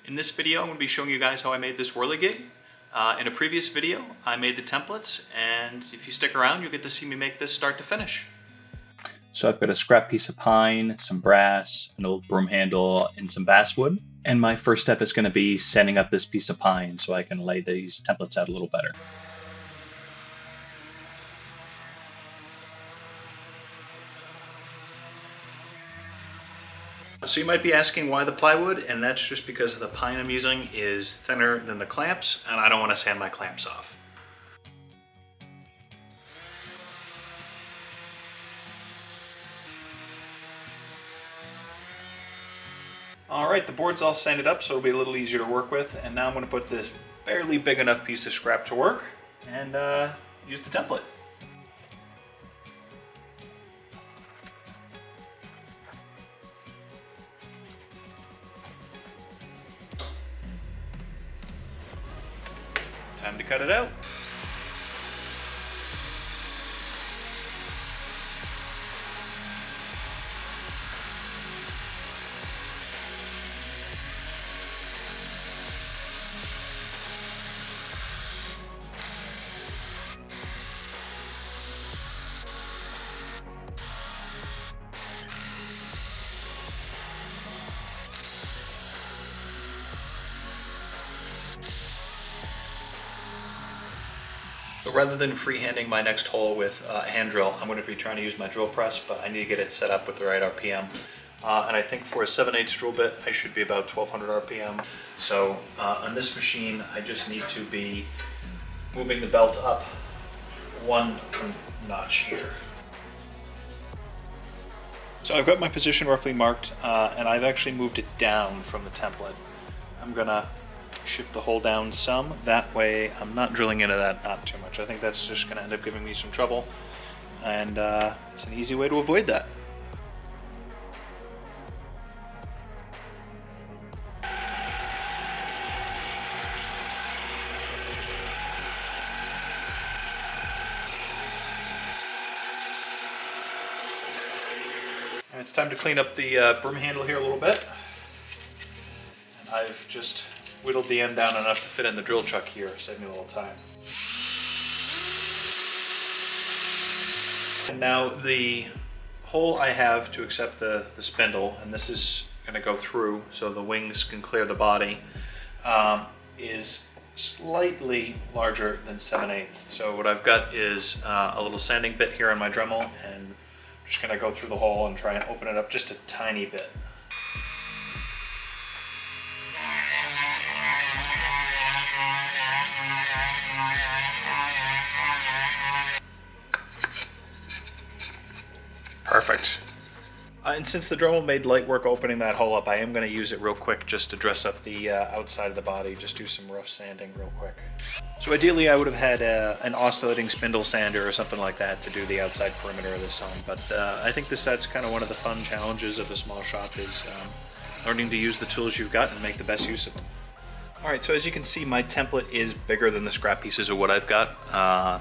In this video, I'm going to be showing you guys how I made this Whirligig. In a previous video, I made the templates, and if you stick around, you'll get to see me make this start to finish. So I've got a scrap piece of pine, some brass, an old broom handle, and some basswood. And my first step is going to be sanding up this piece of pine so I can lay these templates out a little better. So you might be asking why the plywood, and that's just because the pine I'm using is thinner than the clamps, and I don't want to sand my clamps off. Alright, the board's all sanded up so it'll be a little easier to work with, and now I'm going to put this barely big enough piece of scrap to work and use the template. Time to cut it out. So rather than freehanding my next hole with a hand drill, I'm going to be trying to use my drill press, but I need to get it set up with the right RPM. And I think for a 7/8 drill bit, I should be about 1200 RPM. So on this machine, I just need to be moving the belt up one notch here. So I've got my position roughly marked, and I've actually moved it down from the template. I'm gonna shift the hole down some, that way I'm not drilling into that knot too much. I think that's just going to end up giving me some trouble, and it's an easy way to avoid that. And it's time to clean up the broom handle here a little bit. And I've just whittled the end down enough to fit in the drill chuck here, save me a little time. And now the hole I have to accept the spindle, and this is going to go through so the wings can clear the body, is slightly larger than 7/8. So what I've got is a little sanding bit here on my Dremel, and I'm just going to go through the hole and try and open it up just a tiny bit. Perfect. And since the Dremel made light work opening that hole up, I am going to use it real quick just to dress up the outside of the body, just do some rough sanding real quick. So ideally I would have had an oscillating spindle sander or something like that to do the outside perimeter of this on, but I think that's kind of one of the fun challenges of a small shop is learning to use the tools you've got and make the best use of them. Alright, so as you can see, my template is bigger than the scrap pieces of wood I've got,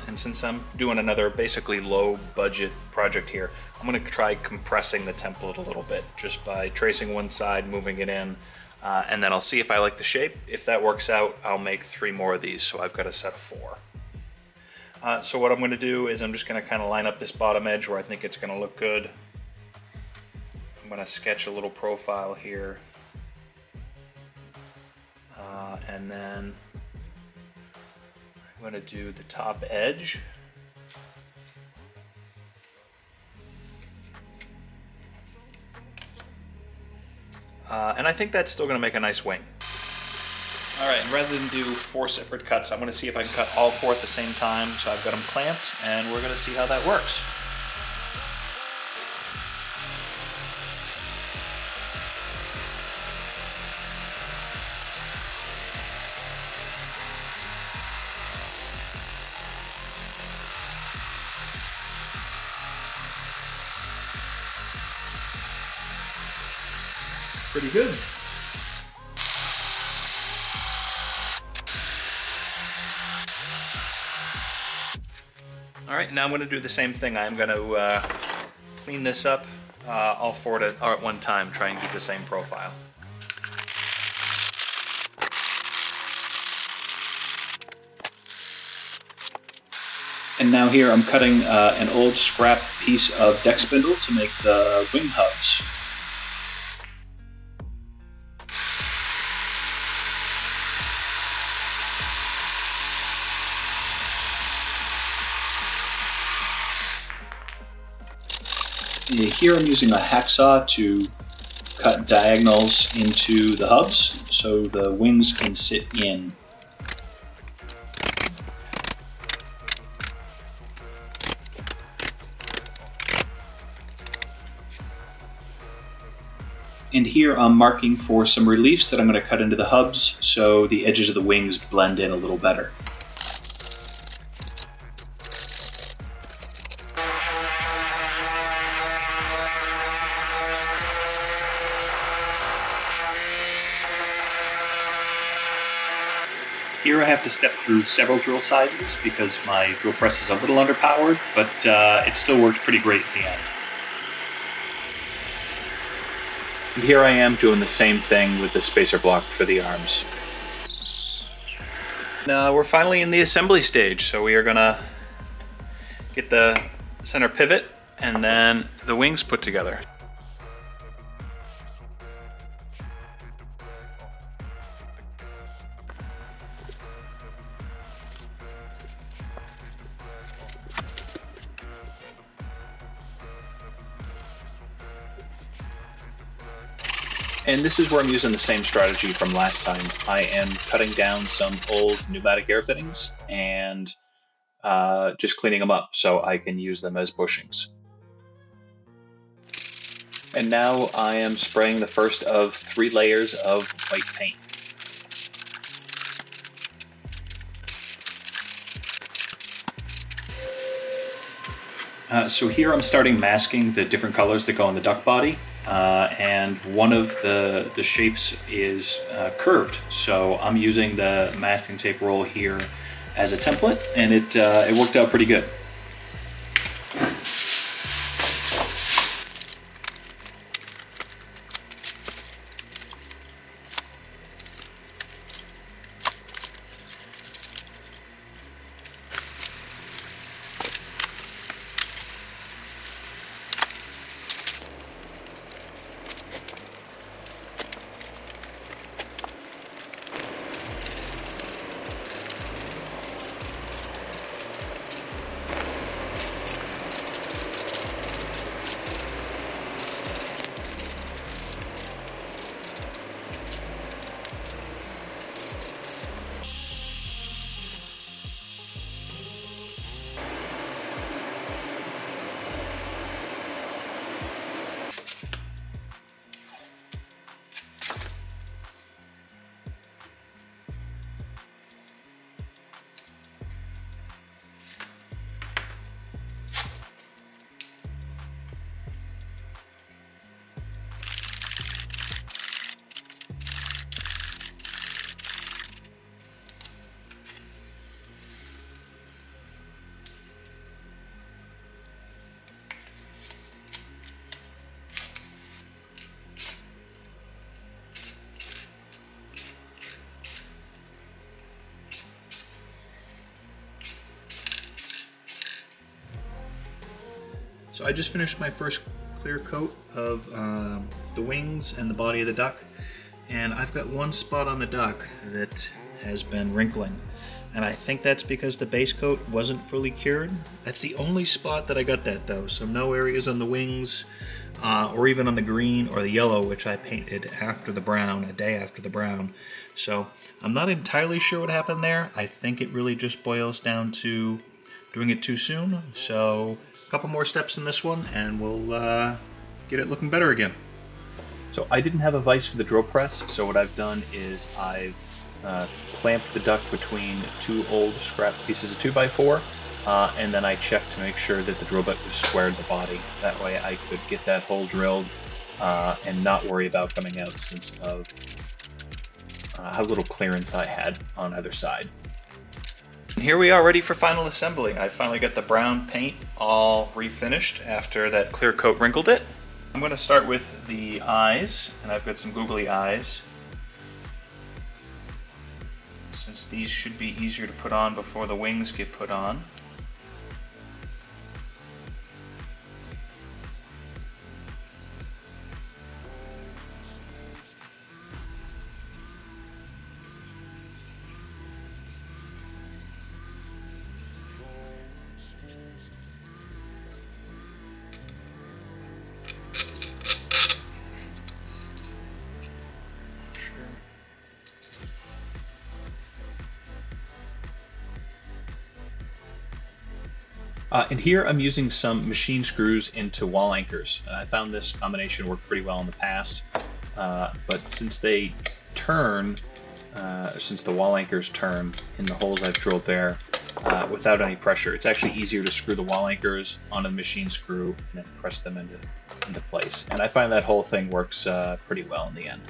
and since I'm doing another basically low budget project here, I'm going to try compressing the template a little bit just by tracing one side, moving it in, and then I'll see if I like the shape. If that works out, I'll make 3 more of these, so I've got a set of 4. So what I'm going to do is I'm just going to kind of line up this bottom edge where I think it's going to look good. I'm going to sketch a little profile here. And then I'm going to do the top edge. And I think that's still going to make a nice wing. Alright, and rather than do 4 separate cuts, I'm going to see if I can cut all 4 at the same time. So I've got them clamped, and we're going to see how that works. Pretty good. All right, now I'm going to do the same thing. I'm going to clean this up all four at one time, try and keep the same profile. And now here I'm cutting an old scrap piece of deck spindle to make the wing hubs. Here I'm using a hacksaw to cut diagonals into the hubs so the wings can sit in. And here I'm marking for some reliefs that I'm going to cut into the hubs so the edges of the wings blend in a little better. Here I have to step through several drill sizes because my drill press is a little underpowered, but it still worked pretty great at the end. And here I am doing the same thing with the spacer block for the arms. Now we're finally in the assembly stage, so we are gonna get the center pivot and then the wings put together. And this is where I'm using the same strategy from last time. I am cutting down some old pneumatic air fittings and just cleaning them up so I can use them as bushings. And now I am spraying the first of 3 layers of white paint. So here I'm starting masking the different colors that go on the duck body. And one of the shapes is curved, so I'm using the masking tape roll here as a template, and it worked out pretty good. So I just finished my first clear coat of the wings and the body of the duck, and I've got one spot on the duck that has been wrinkling, and I think that's because the base coat wasn't fully cured. That's the only spot that I got that though, so no areas on the wings or even on the green or the yellow, which I painted after the brown, a day after the brown. So I'm not entirely sure what happened there. I think it really just boils down to doing it too soon. So a couple more steps in this one and we'll get it looking better again. So I didn't have a vise for the drill press, so what I've done is I've clamped the duck between 2 old scrap pieces of 2x4, and then I checked to make sure that the drill bit was squared the body. That way I could get that hole drilled and not worry about coming out since of how little clearance I had on either side. And here we are ready for final assembly. I finally got the brown paint all refinished after that clear coat wrinkled it. I'm going to start with the eyes, and I've got some googly eyes, since these should be easier to put on before the wings get put on. And here I'm using some machine screws into wall anchors. I found this combination worked pretty well in the past, but since they turn, since the wall anchors turn in the holes I've drilled there without any pressure, it's actually easier to screw the wall anchors onto the machine screw and then press them into place. And I find that whole thing works pretty well in the end.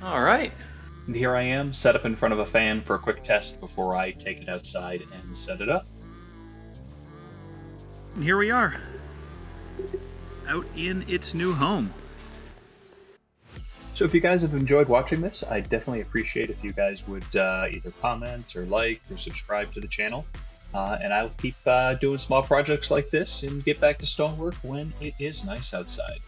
All right. And here I am, set up in front of a fan for a quick test before I take it outside and set it up. And here we are, out in its new home. So if you guys have enjoyed watching this, I'd definitely appreciate if you guys would either comment or like or subscribe to the channel. And I'll keep doing small projects like this and get back to stonework when it is nice outside.